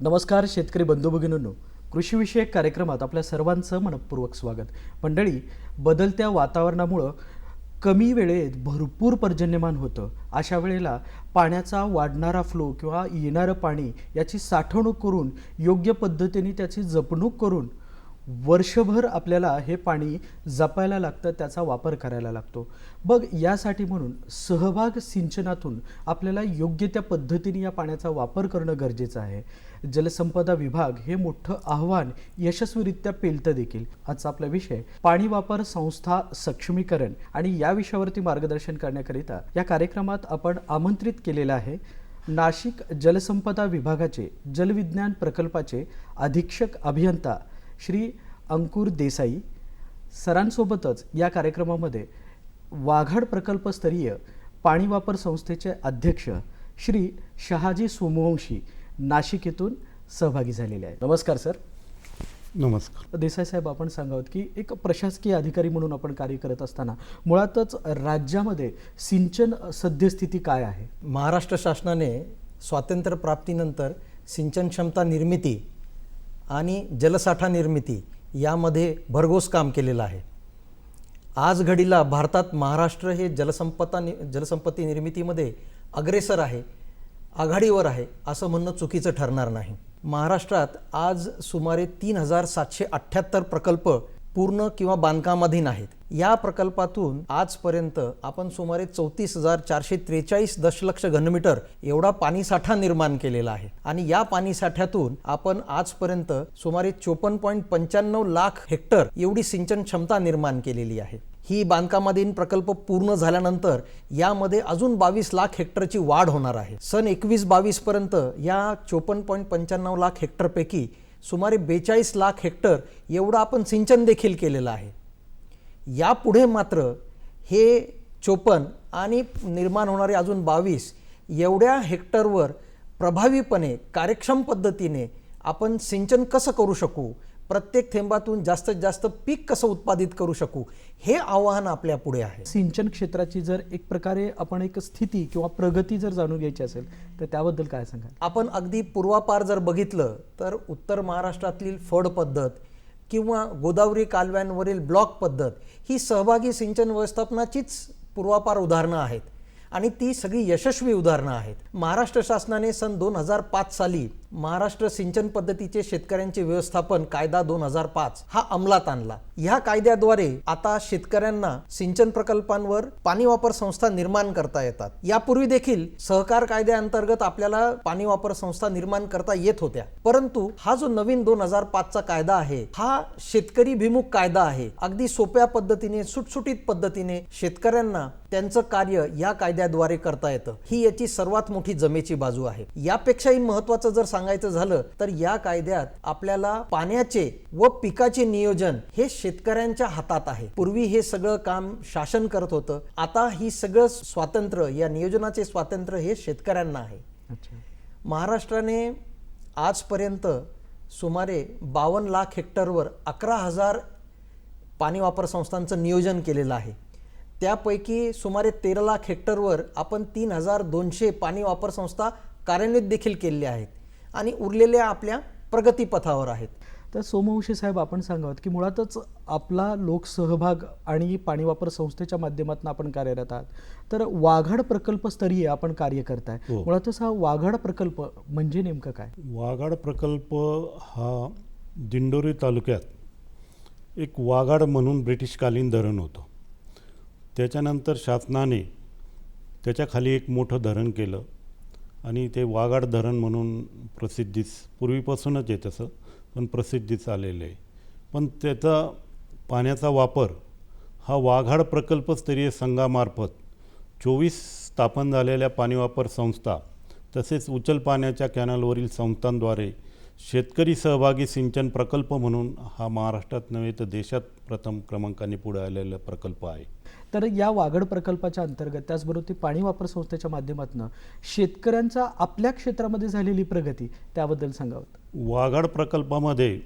नमस्कार शेतकरी बंधू भगिनींनो, कृषीविषयक कार्यक्रमात आपल्या सर्वांचं मनपूर्वक स्वागत. मंडळी, बदलत्या वातावरणामुळं कमी वेळेत भरपूर पर्जन्यमान होतं. अशा वेळेला पाण्याचा वाढणारा फ्लो किंवा येणारं पाणी याची साठवणूक करून योग्य पद्धतीने त्याची जपणूक करून वर्षभर आपल्याला हे पाणी जपायला लागतं, त्याचा वापर करायला लागतो. बघ, यासाठी म्हणून सहभाग सिंचनातून आपल्याला योग्य त्या पद्धतीने या पाण्याचा वापर करणं गरजेचं आहे. जलसंपदा विभाग हे मोठं आव्हान यशस्वीरित्या पेलतं देखील. आजचा आपला विषय पाणी वापर संस्था सक्षमीकरण, आणि या विषयावरती मार्गदर्शन करण्याकरिता या कार्यक्रमात आपण आमंत्रित केलेलं आहे नाशिक जलसंपदा विभागाचे जलविज्ञान प्रकल्पाचे अधीक्षक अभियंता श्री अंकुर देसाई सरांसोबतच या कार्यक्रमामध्ये वाघाड प्रकल्पस्तरीय पाणी वापर संस्थेचे अध्यक्ष श्री शहाजी सोमवंशी नाशिक येथून सहभागी झालेले आहेत. नमस्कार सर. नमस्कार. देसाई साहेब, आपण सांगावत की एक प्रशासकीय अधिकारी म्हणून आपण कार्य करत असताना मुळातच राज्यामध्ये सिंचन सद्यस्थिती काय आहे? महाराष्ट्र शासनाने स्वातंत्र्य प्राप्तीनंतर सिंचन क्षमता निर्मिती आणि जलसाठा निर्मिती यामध्ये भरघोस काम केलेलं आहे. आज घडीला भारतात महाराष्ट्र हे जलसंपत्ती निर्मितीमध्ये अग्रेसर आहे, आघाडीवर आहे असं म्हणणं चुकीचं ठरणार नाही. महाराष्ट्रात आज सुमारे 3778 प्रकल्प पूर्ण किंवा बांधकामाधीन आहेत. या प्रकल्पातून आजपर्यंत आपण सुमारे 34,443 दशलक्ष घनमीटर एवढा पाणीसाठा निर्माण केलेला आहे. आणि या पाणीसाठ्यातून आपण आजपर्यंत सुमारे 54.95 लाख हेक्टर एवढी सिंचन क्षमता निर्माण केलेली आहे. ही बांधकामाधीन प्रकल्प पूर्ण झाल्यानंतर यामध्ये अजून 22 लाख हेक्टरची वाढ होणार आहे. सन 21-22 पर्यंत या 54.95 लाख हेक्टरपैकी सुमारे 42 लाख हेक्टर एवढं आपण सिंचन देखील केलेलं आहे. यापुढे मात्र हे 54 आणि निर्माण होणारे अजून 22 एवढ्या हेक्टरवर प्रभावीपणे कार्यक्षम पद्धतीने आपण सिंचन कसं करू शकू, प्रत्येक थेंबातून जास्तीत जास्त पीक कसं उत्पादित करू शकू, हे आव्हान आपल्या पुढे आहे. सिंचन क्षेत्राची जर एक प्रकारे आपण एक स्थिती किंवा प्रगती जर जाणून घ्यायची असेल तर त्याबद्दल काय सांगाल? आपण अगदी पूर्वापार जर बघितलं तर उत्तर महाराष्ट्रातील फड पद्धत किंवा गोदावरी कालव्यांवरील ब्लॉक पद्धत ही सहभागी सिंचन व्यवस्थापनाचीच पूर्वापार उदाहरणं आहेत आणि ती सगळी यशस्वी उदाहरणं आहेत. महाराष्ट्र शासनाने सन 2005 साली महाराष्ट्र सिंचन पद्धतीचे शेतकऱ्यांचे व्यवस्थापन कायदा 2005 हा अंमलात आणला. ह्या कायद्याद्वारे आता शेतकऱ्यांना सिंचन प्रकल्पांवर पाणी वापर संस्था निर्माण करता येतात. यापूर्वी देखील सहकार कायद्याअंतर्गत आपल्याला पाणी वापर संस्था निर्माण करता येत होत्या, परंतु हा जो नवीन 2005चा कायदा आहे हा शेतकरी भिमुख कायदा आहे. अगदी सोप्या पद्धतीने, सुटसुटीत पद्धतीने शेतकऱ्यांना त्यांचं कार्य या कायद्याद्वारे करता येतं. ही याची सर्वात मोठी जमेची बाजू आहे. यापेक्षाही महत्त्वाचं जर सांगायचं झालं तर या कायद्यात आपल्याला पाण्याचे व पिकाचे नियोजन हे शेतकऱ्यांच्या हातात आहे. पूर्वी हे सगळं काम शासन करत होतं, आता ही सगळं स्वातंत्र्य, या नियोजनाचे स्वातंत्र्य हे शेतकऱ्यांना आहे. महाराष्ट्राने आजपर्यंत सुमारे 52 लाख हेक्टरवर 11,000 पाणी वापर संस्थांचं नियोजन केलेलं आहे. त्यापैकी सुमारे 13 लाख हेक्टरवर आपण 3,200 पाणी वापर संस्था कार्यान्वित देखील केलेल्या आहेत आणि उरलेल्या आपल्या प्रगतीपथावर आहेत. तर सोमवंशी साहेब, आपण सांगावत की मुळातच आपला लोकसहभाग आणि पाणी वापर संस्थेच्या माध्यमातून आपण कार्यरत आहात. तर वाघाड प्रकल्प स्तरीय आपण कार्य करताय. मुळातच हा वाघाड प्रकल्प म्हणजे नेमकं काय? वाघाड प्रकल्प हा दिंडोरी तालुक्यात एक वाघाड म्हणून ब्रिटिशकालीन धरण होतं. त्याच्यानंतर शासनाने त्याच्याखाली एक मोठं धरण केलं आणि ते वाघाड धरण म्हणून प्रसिद्धीस पूर्वीपासूनच आहे तसं, पण प्रसिद्धीस आलेलं आहे. पण त्याचा पाण्याचा वापर हा वाघाड प्रकल्पस्तरीय संघामार्फत 24 स्थापन झालेल्या पाणी वापर संस्था तसेच उचल पाण्याच्या कॅनलवरील संस्थांद्वारे शेतकरी सहभागी सिंचन प्रकल्प म्हणून हा महाराष्ट्रात नव्हे तर देशात प्रथम क्रमांकाने पुढे आलेला प्रकल्प आहे. तर या वागड प्रकल्पाच्या अंतर्गत त्याचबरोबर ती पाणी वापर संस्थेच्या माध्यमातून शेतकऱ्यांचा आपल्या क्षेत्रामध्ये झालेली प्रगती त्याबद्दल सांगावं. वाघाड प्रकल्पामध्ये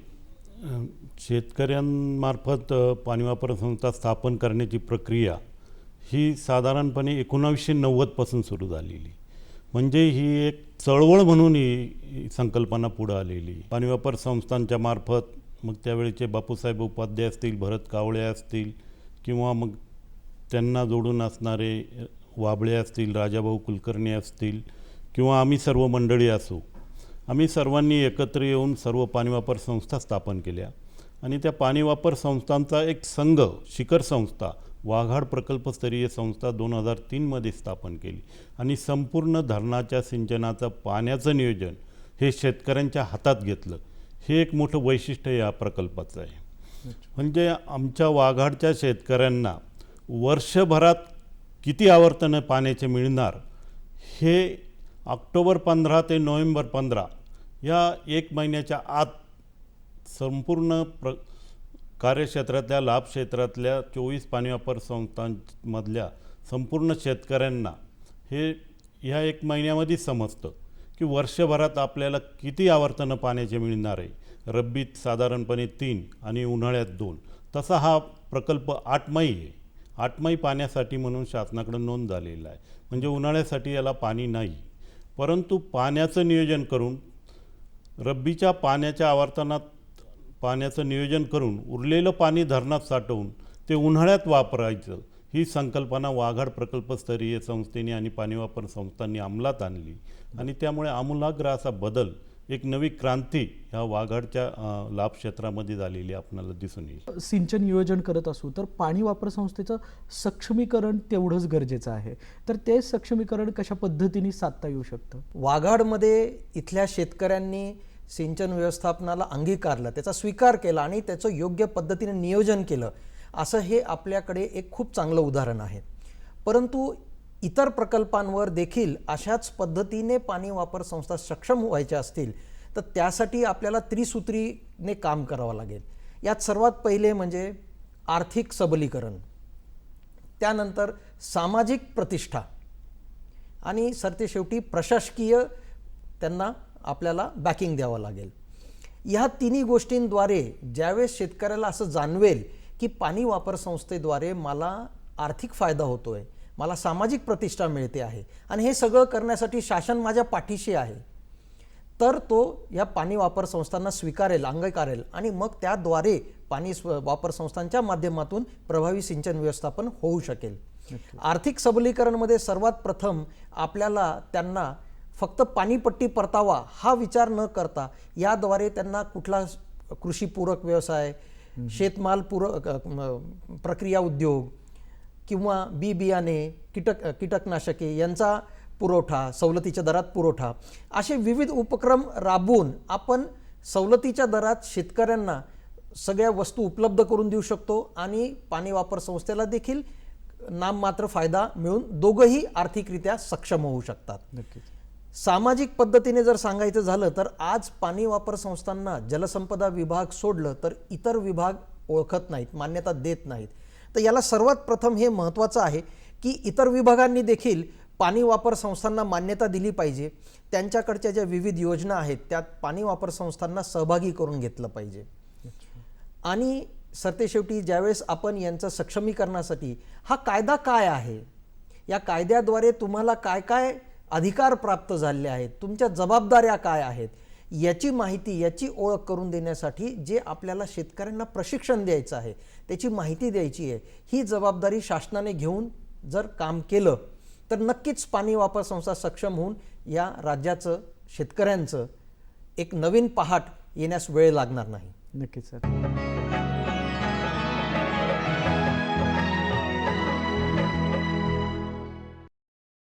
शेतकऱ्यांमार्फत पाणी वापर संस्था स्थापन करण्याची प्रक्रिया ही साधारणपणे 1990पासून सुरू झालेली. म्हणजे ही एक चळवळ म्हणून ही संकल्पना पुढे आलेली. पाणी वापर संस्थांच्या मार्फत मग त्यावेळेचे बापूसाहेब उपाध्याय असतील, भरत कावळे असतील किंवा मग त्यांना जोडून असणारे वाबळे असतील, राजाभाऊ कुलकर्णी असतील किंवा आम्ही सर्व मंडळी असू, आम्ही सर्वांनी एकत्र येऊन सर्व पाणी वापर संस्था स्थापन केल्या आणि त्या पाणी वापर संस्थांचा एक संघ, शिखर संस्था वाघाड प्रकल्पस्तरीय संस्था 2003मध्ये स्थापन केली आणि संपूर्ण धरणाच्या सिंचनाचं पाण्याचं नियोजन हे शेतकऱ्यांच्या हातात घेतलं. हे एक मोठं वैशिष्ट्य या प्रकल्पाचं आहे. म्हणजे आमच्या वाघाडच्या शेतकऱ्यांना वर्षभरात किती आवर्तनं पाण्याचे मिळणार हे ऑक्टोबर 15 ते नोव्हेंबर 15 या 1 महिन्याच्या आत संपूर्ण कार्यक्षेत्रातल्या लाभ क्षेत्रातल्या 24 पाणी वापर संस्थांमधल्या संपूर्ण शेतकऱ्यांना हे ह्या 1 महिन्यामध्येच समजतं की वर्षभरात आपल्याला किती आवर्तनं पाण्याचे मिळणार आहे. रब्बीत साधारणपणे 3 आणि उन्हाळ्यात 2. तसा हा प्रकल्प 8 मै आहे. 8 मै पाण्यासाठी म्हणून शासनाकडे नोंद झालेला आहे. म्हणजे उन्हाळ्यासाठी याला पाणी नाही, परंतु पाण्याचं नियोजन करून रब्बीच्या पाण्याच्या आवर्तनात पाण्याचं नियोजन करून उरलेलं पाणी धरणात साठवून ते उन्हाळ्यात वापरायचं ही संकल्पना वाघाड प्रकल्पस्तरीय संस्थेने आणि पाणी वापर संस्थांनी अंमलात आणली आणि त्यामुळे आमूलाग्र असा बदल, एक नवी क्रांती ह्या वाघाडच्या लाभ क्षेत्रामध्ये झालेली आपल्याला दिसून येईल. सिंचन नियोजन करत असू तर पाणी वापर संस्थेचं सक्षमीकरण तेवढंच गरजेचं आहे. तर ते सक्षमीकरण कशा पद्धतीने साधता येऊ शकतं? वाघाडमध्ये इथल्या शेतकऱ्यांनी सिंचन व्यवस्थापनाला अंगीकारलं, त्याचा स्वीकार केला आणि त्याचं योग्य पद्धतीने नियोजन केलं, असं हे आपल्याकडे एक खूप चांगलं उदाहरण आहे. परंतु इतर प्रकल्पांवर देखील अशाच पद्धतीने पाणी वापर संस्था सक्षम व्हायच्या असतील तर त्यासाठी आपल्याला त्रिसूत्रीने काम करावं लागेल. यात सर्वात पहिले म्हणजे आर्थिक सबलीकरण, त्यानंतर सामाजिक प्रतिष्ठा आणि सरतेशेवटी प्रशासकीय त्यांना आपल्याला बॅकिंग द्यावं लागेल. ह्या तिन्ही गोष्टींद्वारे ज्यावेळेस शेतकऱ्याला असं जाणवेल की पाणी वापर संस्थेद्वारे मला आर्थिक फायदा होतोय, मला सामाजिक प्रतिष्ठा मिळते आहे आणि हे सगळं करण्यासाठी शासन माझ्या पाठीशी आहे, तर तो या पाणी वापर संस्थांना स्वीकारेल, अंगीकारेल आणि मग त्याद्वारे पाणी वापर संस्थांच्या माध्यमातून प्रभावी सिंचन व्यवस्थापन होऊ शकेल. आर्थिक सबलीकरणमध्ये सर्वात प्रथम आपल्याला त्यांना फक्त पाणीपट्टी परतावा हा विचार न करता याद्वारे त्यांना कुठला कृषीपूरक व्यवसाय, शेतमाल प्रक्रिया उद्योग किंवा बी बियाणे, कीटकनाशके यांचा पुरवठा, सवलतीच्या दरात पुरवठा, असे विविध उपक्रम राबवून आपण सवलतीच्या दरात शेतकऱ्यांना सगळ्या वस्तू उपलब्ध करून देऊ शकतो आणि पाणी वापर संस्थेला देखील नाममात्र फायदा मिळून दोघंही आर्थिकरित्या सक्षम होऊ शकतात. नक्कीच. सामाजिक पद्धतीने जर सांगायचं झालं तर आज पाणी वापर संस्थांना जलसंपदा विभाग सोडलं तर इतर विभाग ओळखत नाहीत, मान्यता देत नाहीत. तर याला सर्वात प्रथम हे महत्त्वाचं आहे की इतर विभागांनी देखील पाणी वापर संस्थांना मान्यता दिली पाहिजे. त्यांच्याकडच्या ज्या विविध योजना आहेत त्यात पाणी वापर संस्थांना सहभागी करून घेतलं पाहिजे. आणि सरतेशेवटी ज्यावेळेस आपण यांचं सक्षमीकरणासाठी हा कायदा काय आहे, या कायद्याद्वारे तुम्हाला काय काय अधिकार प्राप्त झाले आहेत, तुमच्या जबाबदाऱ्या काय आहेत, याची माहिती, याची ओळख करून देण्यासाठी जे आपल्याला शेतकऱ्यांना प्रशिक्षण द्यायचं आहे, त्याची माहिती द्यायची आहे, ही जबाबदारी शासनाने घेऊन जर काम केलं तर नक्कीच पाणी वापर संस्था सक्षम होऊन या राज्याचं, शेतकऱ्यांचं एक नवीन पहाट येण्यास वेळ लागणार नाही. नक्कीच सर.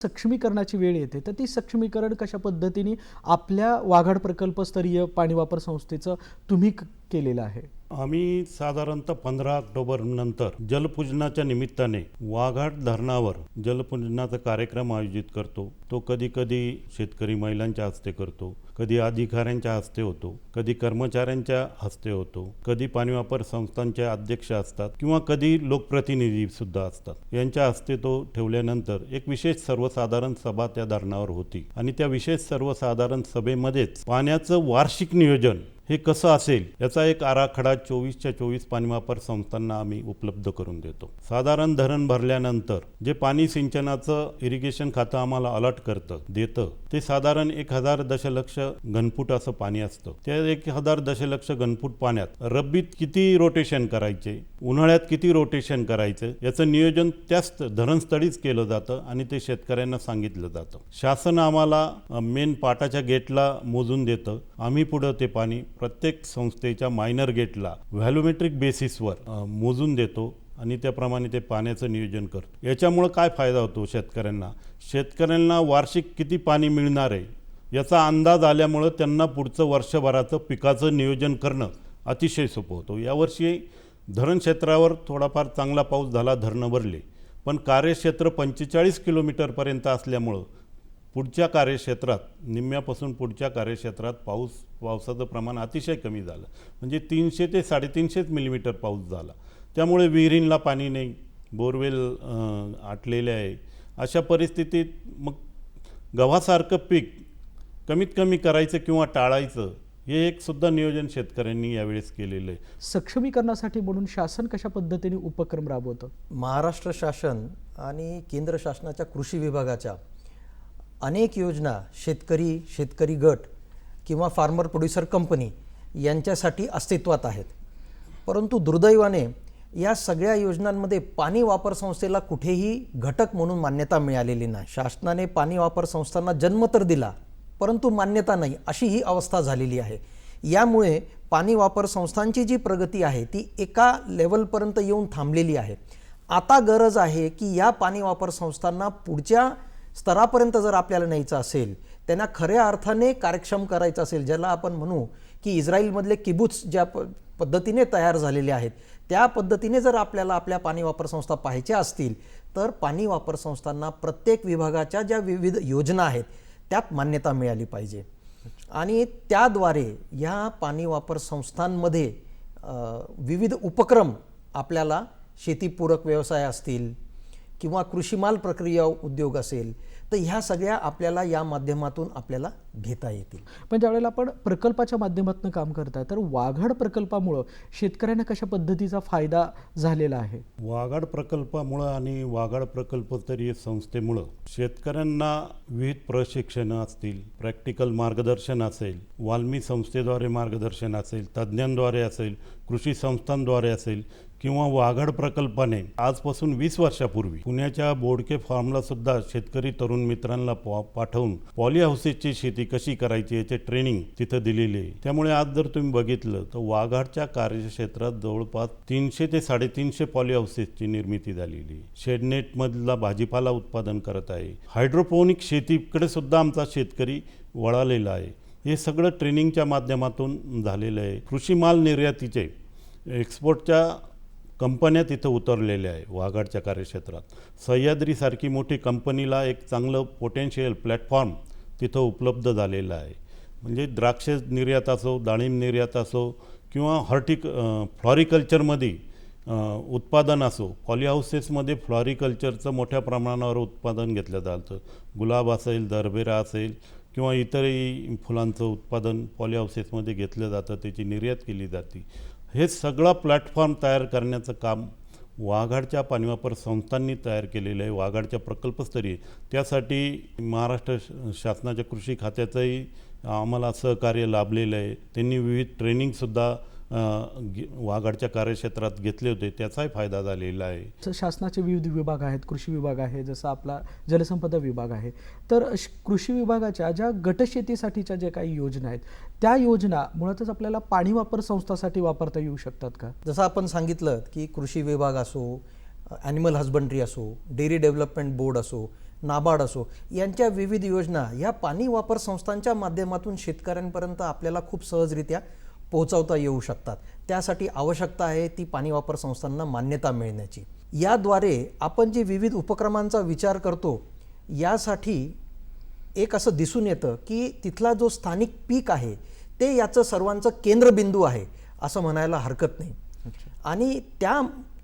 सक्षमीकरणाची वेळ येते तर ती सक्षमीकरण कशा पद्धतीने आपल्या वाघाड प्रकल्पस्तरीय पाणी वापर संस्थेचं तुम्ही केलेलं आहे? आम्ही साधारणतः 15 ऑक्टोबर नंतर जलपूजनाच्या निमित्ताने वाघाड धरणावर जलपूजनाचा कार्यक्रम आयोजित करतो. तो कधी कधी शेतकरी महिलांच्या हस्ते करतो, कधी अधिकाऱ्यांच्या हस्ते होतो, कधी कर्मचाऱ्यांच्या हस्ते होतो, कधी पाणी वापर संस्थांचे अध्यक्ष असतात किंवा कधी लोकप्रतिनिधी सुद्धा असतात. यांच्या हस्ते तो ठेवल्यानंतर एक विशेष सर्वसाधारण सभा त्या धरणावर होती आणि त्या विशेष सर्वसाधारण सभेमध्येच पाण्याचं वार्षिक नियोजन हे कसं असेल याचा एक आराखडा 24च्या 24 पाणी वापर संस्थांना आम्ही उपलब्ध करून देतो. साधारण धरण भरल्यानंतर जे पाणी सिंचनाचं इरिगेशन खातं आम्हाला अलॉट देतं ते साधारण 1000 दशलक्ष घनफूट असं पाणी असतं. त्या 1000 दशलक्ष घनफूट पाण्यात रब्बीत किती रोटेशन करायचे, उन्हाळ्यात किती रोटेशन करायचं याचं नियोजन त्याच धरणस्थळीच केलं जातं आणि ते शेतकऱ्यांना सांगितलं जातं. शासन आम्हाला मेन पाटाच्या गेटला मोजून देतं. आम्ही पुढं ते पाणी प्रत्येक संस्थेच्या मायनर गेटला व्हॅल्युमेट्रिक बेसिसवर मोजून देतो आणि त्याप्रमाणे ते पाण्याचं नियोजन करतो. याच्यामुळं काय फायदा होतो शेतकऱ्यांना वार्षिक किती पाणी मिळणार आहे याचा अंदाज आल्यामुळं त्यांना पुढचं वर्षभराचं पिकाचं नियोजन करणं अतिशय सोपं होतं. यावर्षी धरण क्षेत्रावर थोडाफार चांगला पाऊस झाला, धरणं भरले, पण कार्यक्षेत्र 45 किलोमीटरपर्यंत असल्यामुळं पुढच्या कार्यक्षेत्रात निम्म्यापासून पुढच्या कार्यक्षेत्रात पावसाचं प्रमाण अतिशय कमी झालं. म्हणजे 300 ते 350 मिलीमीटर पाऊस झाला. त्यामुळे विहिरींना पाणी नाही, बोरवेल आटलेले आहे. अशा परिस्थितीत मग गव्हासारखं पीक कमीत कमी करायचं किंवा टाळायचं हे एक सुद्धा नियोजन शेतकऱ्यांनी यावेळेस केलेलं आहे. सक्षमीकरणासाठी म्हणून शासन कशा पद्धतीने उपक्रम राबवतं? महाराष्ट्र शासन आणि केंद्र शासनाच्या कृषी विभागाच्या अनेक योजना शेतकरी गट किंवा फार्मर प्रोड्युसर कंपनी यांच्यासाठी अस्तित्वात आहेत. परंतु दुर्दैवाने या सगळ्या योजनांमध्ये पाणी वापर संस्थेला कुठेही घटक म्हणून मान्यता मिळालेली नाही. शासनाने पाणी वापर संस्थांना जन्म तर दिला, परंतु मान्यता नाही, अशी ही अवस्था झालेली आहे. यामुळे पाणी वापर संस्थांची जी प्रगती आहे ती एका लेवलपर्यंत येऊन थांबलेली आहे. आता गरज आहे की या पाणी वापर संस्थांना पुढच्या स्तरापर्यंत जर आपल्याला न्यायचं असेल, त्यांना खऱ्या अर्थाने कार्यक्षम करायचं असेल, ज्याला आपण म्हणू की इस्रायलमधले किबुत्स ज्या पद्धतीने तयार झालेले आहेत त्या पद्धतीने जर आपल्याला आपल्या पाणी वापर संस्था पाहायच्या असतील तर पाणी वापर संस्थांना प्रत्येक विभागाच्या ज्या विविध योजना आहेत त्यात मान्यता मिळाली पाहिजे आणि त्याद्वारे या पाणी वापर संस्थांमध्ये विविध उपक्रम आपल्याला शेतीपूरक व्यवसाय असतील किंवा कृषीमाल प्रक्रिया उद्योग असेल तर ह्या सगळ्या आपल्याला या माध्यमातून आपल्याला घेता येतील. पण ज्यावेळेला आपण प्रकल्पाच्या माध्यमातून काम करताय तर वाघाड प्रकल्पामुळं शेतकऱ्यांना कशा पद्धतीचा फायदा झालेला आहे? वाघाड प्रकल्पामुळं आणि वाघाड प्रकल्पस्तरीय संस्थेमुळं शेतकऱ्यांना विविध प्रशिक्षणं असतील, प्रॅक्टिकल मार्गदर्शन असेल, वाल्मी संस्थेद्वारे मार्गदर्शन असेल, तज्ज्ञांद्वारे असेल, कृषी संस्थांद्वारे असेल किंवा वाघाड प्रकल्पाने आजपासून 20 वर्षापूर्वी पुण्याच्या बोडके फार्मला सुद्धा शेतकरी तरुण मित्रांना पाठवून पॉली हाऊसेसची शेती कशी करायची याचे ट्रेनिंग तिथं दिलेली आहे. त्यामुळे आज जर तुम्ही बघितलं तर वाघाडच्या कार्यक्षेत्रात जवळपास 300 ते 350 पॉली हाऊसेसची निर्मिती झालेली आहे. शेडनेटमधला भाजीपाला उत्पादन करत आहे. हायड्रोपोनिक शेतीकडे सुद्धा आमचा शेतकरी वळालेला आहे. हे सगळं ट्रेनिंगच्या माध्यमातून झालेलं आहे. कृषी माल निर्यातीचे एक्सपोर्टच्या कंपन्या तिथं उतरलेल्या आहे. वाघाडच्या कार्यक्षेत्रात सह्याद्रीसारखी मोठी कंपनीला एक चांगलं पोटेन्शियल प्लॅटफॉर्म तिथं उपलब्ध झालेलं आहे. म्हणजे द्राक्ष निर्यात असो, डाळिंब निर्यात असो किंवा फ्लॉरिकल्चरमध्ये उत्पादन असो, पॉली हाऊसेसमध्ये फ्लॉरिकल्चरचं मोठ्या प्रमाणावर उत्पादन घेतलं जातं. गुलाब असेल, दरबेरा असेल किंवा इतरही फुलांचं उत्पादन पॉली हाऊसेसमध्ये घेतलं जातं, त्याची निर्यात केली जाते. हे सगळं प्लॅटफॉर्म तयार करण्याचं काम वाघाडच्या पाणी वापर संस्थांनी तयार केलेलं आहे. वाघाडच्या प्रकल्पस्तरीय त्यासाठी महाराष्ट्र शासनाच्या कृषी खात्याचंही आम्हाला सहकार्य लाभलेलं आहे. त्यांनी विविध ट्रेनिंगसुद्धा वाघाडच्या कार्यक्षेत्रात घेतले होते, त्याचाही फायदा झालेला आहे. शासनाचे विविध विभाग आहेत, कृषी विभाग आहे, जसं आपला जलसंपदा विभाग आहे, तर कृषी विभागाच्या ज्या गटशेतीसाठीच्या ज्या काही योजना आहेत त्या योजना मुळातच आपल्याला पाणी वापर संस्थासाठी वापरता येऊ शकतात का? जसं आपण सांगितलं की कृषी विभाग असो, ॲनिमल हजबंड्री असो, डेअरी डेव्हलपमेंट बोर्ड असो, नाबार्ड असो, यांच्या विविध योजना या पाणी वापर संस्थांच्या माध्यमातून शेतकऱ्यांपर्यंत आपल्याला खूप सहजरित्या पोहोचवता येऊ शकतात. त्यासाठी आवश्यकता आहे ती पाणी वापर संस्थांना मान्यता मिळण्याची. याद्वारे आपण जे विविध उपक्रमांचा विचार करतो यासाठी एक असं दिसून येतं की तिथला जो स्थानिक पीक आहे ते याचं सर्वांचं केंद्रबिंदू आहे असं म्हणायला हरकत नाही. आणि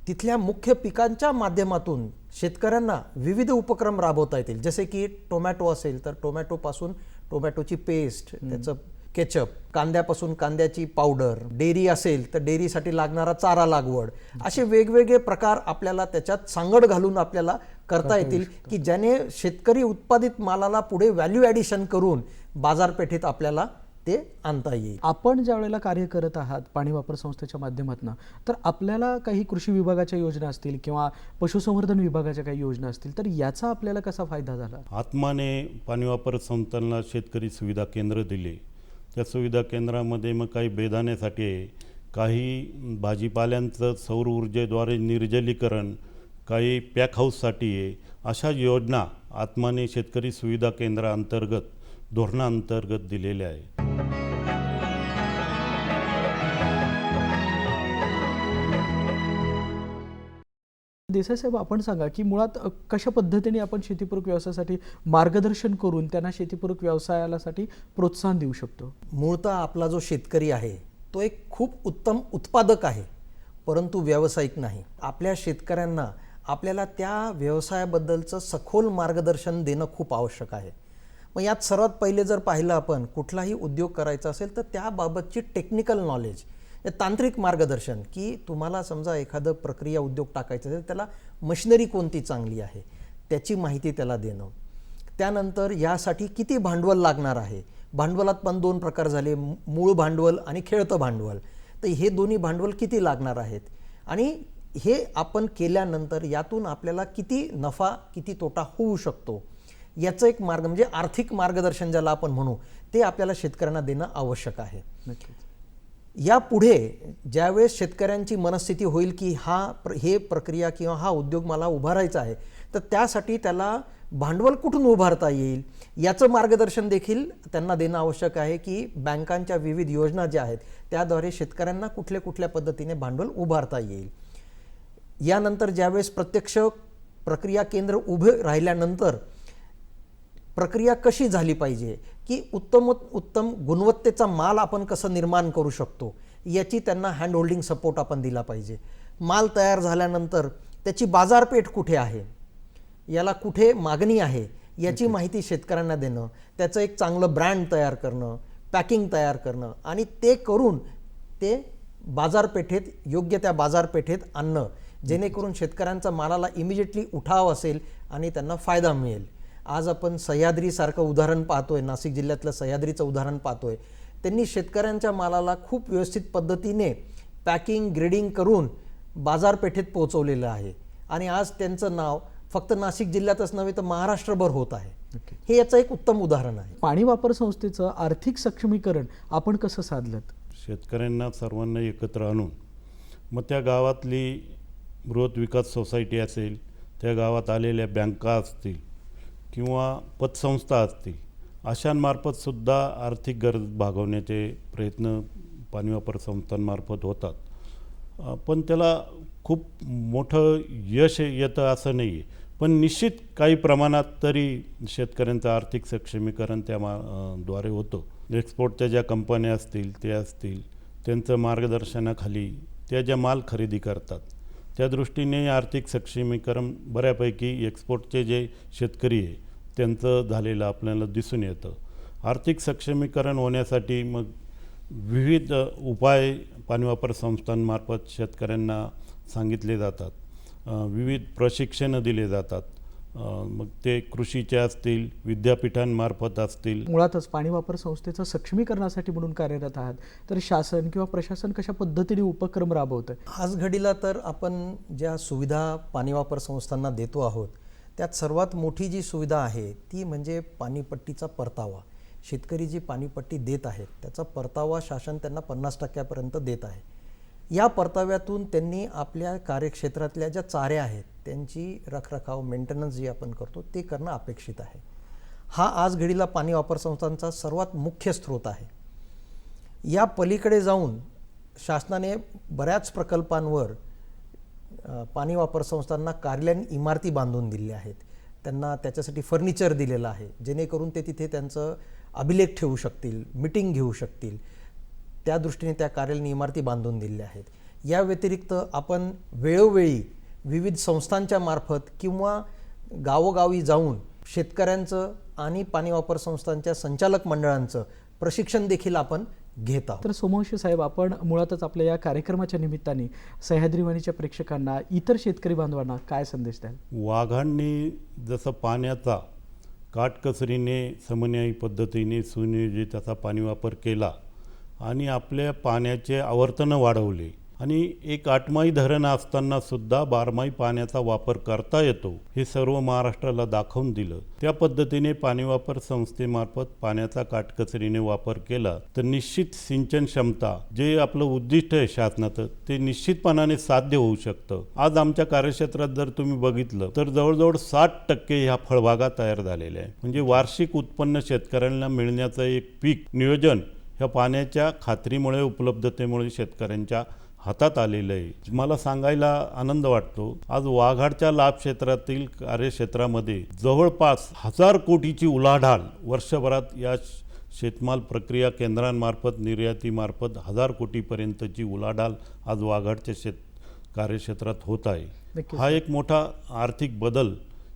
तिथल्या मुख्य पिकांच्या माध्यमातून शेतकऱ्यांना विविध उपक्रम राबवता येतील. जसे की टोमॅटो असेल तर टोमॅटोपासून टोमॅटोची पेस्ट, त्याचं केचप, कांद्यापासून कांद्याची पावडर, डेअरी असेल तर डेअरीसाठी लागणारा चारा लागवड, असे वेगवेगळे प्रकार आपल्याला त्याच्यात सांगड घालून आपल्याला करता येतील की ज्याने शेतकरी उत्पादित मालाला पुढे व्हॅल्यू ॲडिशन करून बाजारपेठेत आपल्याला ते आणता येईल. आपण ज्या वेळेला कार्य करत आहात पाणी वापर संस्थेच्या माध्यमातून, तर आपल्याला काही कृषी विभागाच्या योजना असतील किंवा पशुसंवर्धन विभागाच्या काही योजना असतील, तर याचा आपल्याला कसा फायदा झाला? आत्माने पाणी वापर संस्थांना शेतकरी सुविधा केंद्र दिले. त्या सुविधा केंद्रामध्ये मग काही बेदाण्यासाठी आहे, काही भाजीपाल्यांचं सौर ऊर्जेद्वारे निर्जलीकरण, काही पॅक हाऊससाठी आहे. अशा योजना आत्माने शेतकरी सुविधा केंद्राअंतर्गत धोरणाअंतर्गत दिलेल्या आहे. देसाई साहेब, आपण सांगा की मुळात कशा पद्धतीने आपण शेतीपूरक व्यवसायासाठी मार्गदर्शन करून त्यांना शेतीपूरक व्यवसायासाठी प्रोत्साहन देऊ शकतो? मूळतः आपला जो शेतकरी आहे तो एक खूप उत्तम उत्पादक आहे, परंतु व्यावसायिक नाही. आपल्या शेतकऱ्यांना आपल्याला त्या व्यवसायाबद्दलचं सखोल मार्गदर्शन देणं खूप आवश्यक आहे. मग यात सर्वात पहिले जर पाहिलं आपण कुठलाही उद्योग करायचा असेल तर त्याबाबतची टेक्निकल नॉलेज, तांत्रिक मार्गदर्शन, की तुम्हाला समजा एखादं प्रक्रिया उद्योग टाकायचं असेल त्याला मशिनरी कोणती चांगली आहे त्याची माहिती त्याला देणं. त्यानंतर यासाठी किती भांडवल लागणार आहे, भांडवलात पण 2 प्रकार झाले, मूळ भांडवल आणि खेळतं भांडवल. तर हे दोन्ही भांडवल किती लागणार आहेत आणि हे आपण केल्यानंतर यातून आपल्याला किती नफा किती तोटा होऊ शकतो याचं एक मार्ग म्हणजे आर्थिक मार्गदर्शन ज्याला आपण म्हणू ते आपल्याला शेतकऱ्यांना देणं आवश्यक आहे. यापुढे ज्यावेळेस शेतकऱ्यांची मनस्थिती होईल की हे प्रक्रिया किंवा हा उद्योग मला उभारायचा आहे तर त्यासाठी त्याला भांडवल कुठून उभारता येईल याचं मार्गदर्शन देखील त्यांना देणं आवश्यक आहे की बँकांच्या विविध योजना ज्या आहेत त्याद्वारे शेतकऱ्यांना कुठल्या पद्धतीने भांडवल उभारता येईल. यानंतर ज्यावेळेस प्रत्यक्ष प्रक्रिया केंद्र उभे राहिल्यानंतर प्रक्रिया कशी झाली पाहिजे की उत्तम गुणवत्तेचा माल आपण कसं निर्माण करू शकतो याची त्यांना हँड होल्डिंग सपोर्ट आपण दिला पाहिजे. माल तयार झाल्यानंतर त्याची बाजारपेठ कुठे आहे, याला कुठे मागणी आहे याची माहिती शेतकऱ्यांना देणं, त्याचं एक चांगलं ब्रँड तयार करणं, पॅकिंग तयार करणं आणि ते करून ते बाजारपेठेत योग्य त्या बाजारपेठेत आणणं जेणेकरून शेतकऱ्यांचा मालाला इमिजिएटली उठाव असेल आणि त्यांना फायदा मिळेल. आज आपण सह्याद्रीसारखं उदाहरण पाहतोय, नाशिक जिल्ह्यातलं सह्याद्रीचं उदाहरण पाहतोय. त्यांनी शेतकऱ्यांच्या मालाला खूप व्यवस्थित पद्धतीने पॅकिंग ग्रेडिंग करून बाजारपेठेत पोहोचवलेलं आहे आणि आज त्यांचं नाव फक्त नाशिक जिल्ह्यातच नव्हे तर महाराष्ट्रभर होत आहे. हे याचं एक उत्तम उदाहरण आहे. पाणी वापर संस्थेचं आर्थिक सक्षमीकरण आपण कसं साधलं? शेतकऱ्यांना सर्वांना एकत्र आणून मग त्या गावातली बृहत विकास सोसायटी असेल, त्या गावात आलेल्या बँका असतील किंवा पतसंस्था असतील, अशांमार्फतसुद्धा आर्थिक गरज भागवण्याचे प्रयत्न पाणी वापर संस्थांमार्फत होतात. पण त्याला खूप मोठं यश येतं असं नाही आहे, पण निश्चित काही प्रमाणात तरी शेतकऱ्यांचं आर्थिक सक्षमीकरण द्वारे होतं. एक्सपोर्टच्या ज्या कंपन्या असतील त्यांचं मार्गदर्शनाखाली त्या ज्या माल खरेदी करतात त्या दृष्टीने आर्थिक सक्षमीकरण बऱ्यापैकी एक्सपोर्टचे जे शेतकरी आहे त्यांचं झालेलं आपल्याला दिसून येतं. आर्थिक सक्षमीकरण होण्यासाठी मग विविध उपाय पाणी वापर संस्थांमार्फत शेतकऱ्यांना सांगितले जातात, विविध प्रशिक्षणं दिले जातात. मग ते कृषीचे असतील, विद्यापीठांमार्फत असतील. मुळातच पाणी वापर संस्थेचं सक्षमीकरणासाठी म्हणून कार्यरत आहात, तर शासन किंवा प्रशासन कशा पद्धतीने उपक्रम राबवतं? आज घडीला तर आपण ज्या सुविधा पाणी वापर संस्थांना देतो आहोत त्यात सर्वात मोठी जी सुविधा आहे ती म्हणजे पाणीपट्टीचा परतावा. शेतकरी जी पाणीपट्टी देत आहेत त्याचा परतावा शासन त्यांना 50% देत आहे. या परताव्यातून त्यांनी आपल्या कार्यक्षेत्रातल्या ज्या चाऱ्या आहेत त्यांची रखरखाव मेंटेनन्स जी आपण करतो ते करणं अपेक्षित आहे. हा आज घडीला पाणी वापर संस्थांचा सर्वात मुख्य स्रोत आहे. या पलीकडे जाऊन शासनाने बऱ्याच प्रकल्पांवर पाणी वापर संस्थांना कार्यालयीन इमारती बांधून दिल्या आहेत. त्यांना त्याच्यासाठी फर्निचर दिलेलं आहे, जेणेकरून ते तिथे त्यांचं अभिलेख ठेवू शकतील, मीटिंग घेऊ शकतील. त्या दृष्टीने त्या कार्यालयीन इमारती बांधून दिलेल्या आहेत. या व्यतिरिक्त आपण वेळोवेळी विविध संस्थांच्या मार्फत किंवा गावोगावी जाऊन शेतकऱ्यांचं आणि पाणी वापर संस्थांच्या संचालक मंडळांचं प्रशिक्षण देखील आपण घेत आहोत. तर सोमवंशी साहेब, आपण मुळातच आपल्या या कार्यक्रमाच्या निमित्ताने सह्याद्रीवाणीच्या प्रेक्षकांना, इतर शेतकरी बांधवांना काय संदेश द्याल? वाघांनी जसं पाण्याचा काटकसरीने समन्यायी पद्धतीने सुनियोजित असा पाणी वापर केला आणि आपल्या पाण्याचे आवर्तनं वाढवले आणि एक 8माही धरण असताना सुद्धा 12माही पाण्याचा वापर करता येतो हे सर्व महाराष्ट्राला दाखवून दिलं. त्या पद्धतीने पाणी वापर संस्थेमार्फत पाण्याचा काटकसरीने वापर केला तर निश्चित सिंचन क्षमता जे आपलं उद्दिष्ट आहे शासनाचं ते निश्चितपणाने साध्य होऊ शकतं. आज आमच्या कार्यक्षेत्रात जर तुम्ही बघितलं तर जवळजवळ 60% ह्या फळबागा तयार झालेल्या आहे. म्हणजे वार्षिक उत्पन्न शेतकऱ्यांना मिळण्याचं एक पीक नियोजन ह्या पाण्याच्या खात्रीमुळे, उपलब्धतेमुळे शेतकऱ्यांच्या हातात आलेलं आहे. मला सांगायला आनंद वाटतो, आज वाघाडच्या लाभ क्षेत्रातील कार्यक्षेत्रामध्ये जवळपास 1000 कोटीची उलाढाल वर्षभरात या शेतमाल प्रक्रिया केंद्रांमार्फत, निर्यातीमार्फत 1000 कोटीपर्यंतची उलाढाल आज वाघाडच्या कार्यक्षेत्रात होत आहे. नक्कीच. हा एक मोठा आर्थिक बदल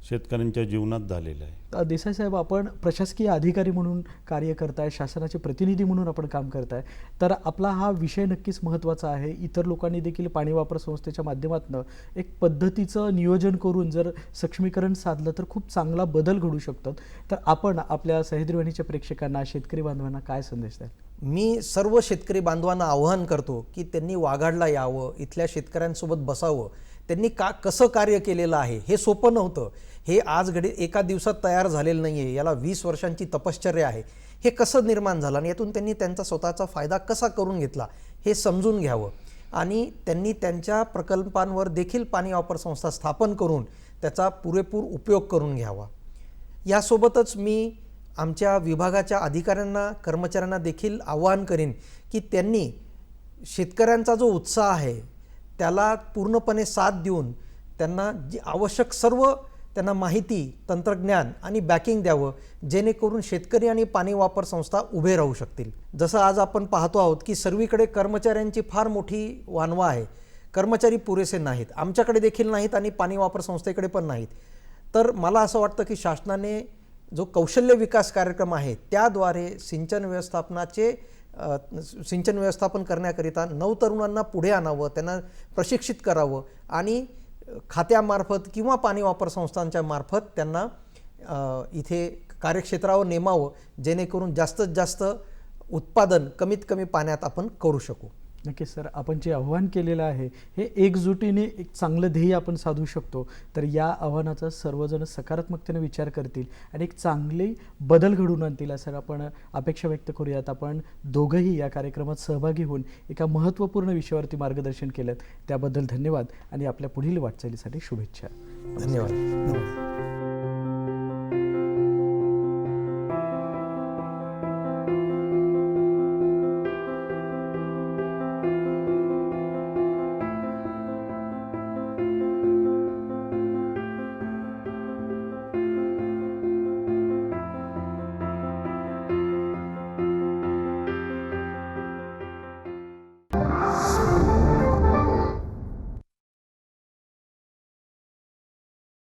शेतकऱ्यांच्या जीवनात झालेला आहे. देसाई साहेब, आपण प्रशासकीय अधिकारी म्हणून कार्य करताय, शासनाचे प्रतिनिधी म्हणून आपण काम करताय, तर आपला हा विषय नक्कीच महत्त्वाचा आहे. इतर लोकांनी देखील पाणी वापर संस्थेच्या माध्यमातून एक पद्धतीचं नियोजन करून जर सक्षमीकरण साधलं तर खूप चांगला बदल घडू शकतात. तर आपण आपल्या सह्याद्रीवाणीच्या प्रेक्षकांना, शेतकरी बांधवांना काय संदेश द्याल? मी सर्व शेतकरी बांधवांना आवाहन करतो की त्यांनी वाघाडला यावं, इथल्या शेतकऱ्यांसोबत बसावं. त्यांनी कसं कार्य केलेलं आहे हे सोपं नव्हतं. हे आज एका दिवसात तयार झालेलं नाही आहे. याला 20 वर्षांची तपश्चर्या आहे. हे कसं निर्माण झालं आणि यातून त्यांनी त्यांचा स्वतःचा फायदा कसा करून घेतला हे समजून घ्यावं आणि त्यांनी त्यांच्या प्रकल्पांवर देखील पाणी वापर संस्था स्थापन करून त्याचा पुरेपूर उपयोग करून घ्यावा. यासोबतच मी आमच्या विभागाच्या अधिकाऱ्यांना, कर्मचाऱ्यांना देखील आवाहन करीन की त्यांनी शेतकऱ्यांचा जो उत्साह आहे त्याला पूर्णपणे साथ देऊन त्यांना जी आवश्यक सर्व त्यांना माहिती, तंत्रज्ञान आणि बॅकिंग द्यावं, जेणेकरून शेतकरी आणि पाणी वापर संस्था उभे राहू शकतील. जसं आज आपण पाहतो आहोत की सर्वीकडे कर्मचाऱ्यांची फार मोठी वानवा आहे. कर्मचारी पुरेसे नाहीत, आमच्याकडे देखील नाहीत आणि पाणी वापर संस्थेकडे पण नाहीत. तर मला असं वाटतं की शासनाने जो कौशल्य विकास कार्यक्रम आहे त्याद्वारे सिंचन व्यवस्थापन करण्याकरिता नवतरुणांना पुढे आणावं, त्यांना प्रशिक्षित करावं आणि खात्यामार्फत किंवा पाणी वापर संस्थांच्या मार्फत त्यांना इथे कार्यक्षेत्रावर नेमावं, जेणेकरून जास्तीत जास्त उत्पादन कमीत कमी पाण्यात आपण करू शकू. नक्कीच सर, आपण जे आव्हान केलेलं आहे हे एकजुटीने एक चांगलं ध्येय आपण साधू शकतो. तर या आव्हानाचा सर्वजण सकारात्मकतेने विचार करतील आणि एक चांगली बदल घडवून आणतील असं आपण अपेक्षा व्यक्त करूयात. आपण दोघंही या कार्यक्रमात सहभागी होऊन एका महत्त्वपूर्ण विषयावरती मार्गदर्शन केलं त्याबद्दल धन्यवाद आणि आपल्या पुढील वाटचालीसाठी शुभेच्छा. धन्यवाद.